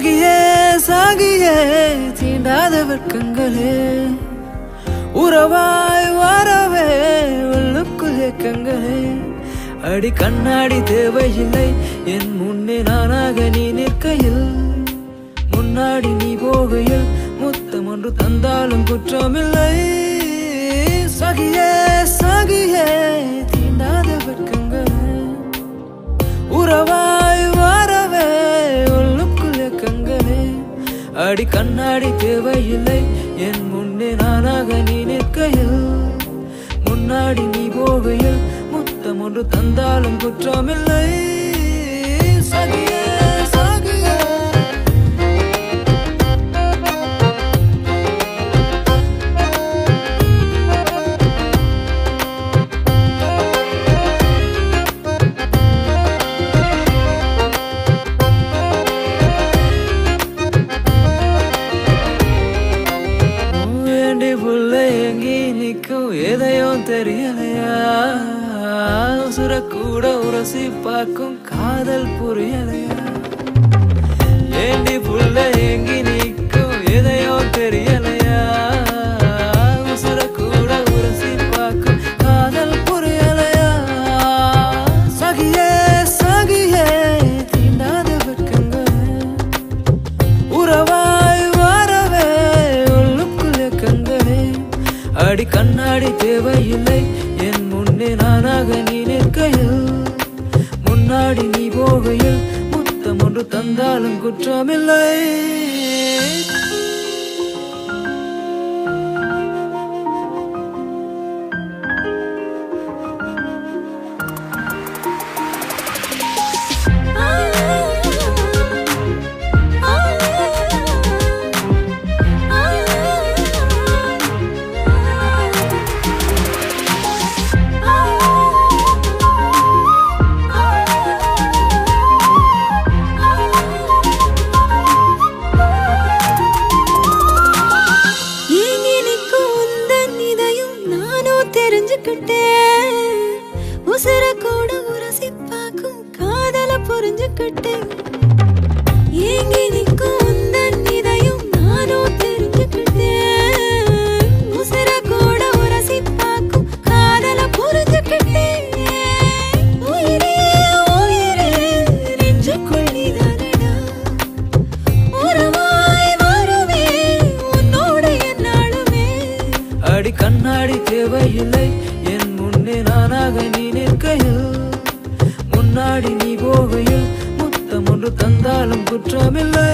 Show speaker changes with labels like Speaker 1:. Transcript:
Speaker 1: சகியே சகியே தீண்டாத வெட்கங்களே உறவாய் வரவே உள்ளுக்குள் ஏக்கங்களே அடி கண்ணாடி தேவையில்லை என் முன்னே நானாக நீ நிற்கையில் முன்னாடி நீ போகையில் முத்தம் ஒன்று தந்தாலும் குற்றமில்லை சகியே சகியே தீண்டாத வெட்கங்களே உறவாய் வரவே உள்ளுக்குள் ஏக்கங்களே அடி கண்ணாடி தேவையில்லை என் முன்னே நானாக நீ நிற்கையில் முன்னாடி நீ போகையில் முத்தம் ஒன்று தந்தாலும் குற்றமில்லை சகியே சகியே எதையும் தெரியலையா உசுர கூட உரசி பார்க்கும் காதல் புரியலையா ஏண்டி புள்ள எங்கி நிற்கும் எதையும் தெரியலையா உசுர கூட உரசி பார்க்கும் காதல் புரியலையா சகியே சகியே தீண்டாத வெட்கங்களே உறவாய் வரவே உள்ளுக்குள் ஏக்கங்களே அடி கண்ணாடி தேவையில்லை என் முன்னே நானாக நீ நிற்கையில் முன்னாடி நீ போகையில் முத்தம் ஒன்று தந்தாலும் குற்றமில்லை உசுர கூட உரசி பார்க்கும் காதல புரிஞ்சுக்கிட்டேன் ஏங்கி நிற்கும் உந்தன் இதயம் நானும் தெரிஞ்சுக்கிட்டேன் உசுர கூட உரசி பார்க்கும் காதல புரிஞ்சுக்கிட்டேன் உயிரே உயிரே நெஞ்சுக்குள் நீதானடா உறவாய் வருவே உன்னோடு என்னாலுமே அடி கண்ணாடி தேவையில்லை என் முன்னே நானாக நீ நிற்கையில் முன்னாடி நீ போகையில் முத்தம் ஒன்று தந்தாலும் குற்றமில்லை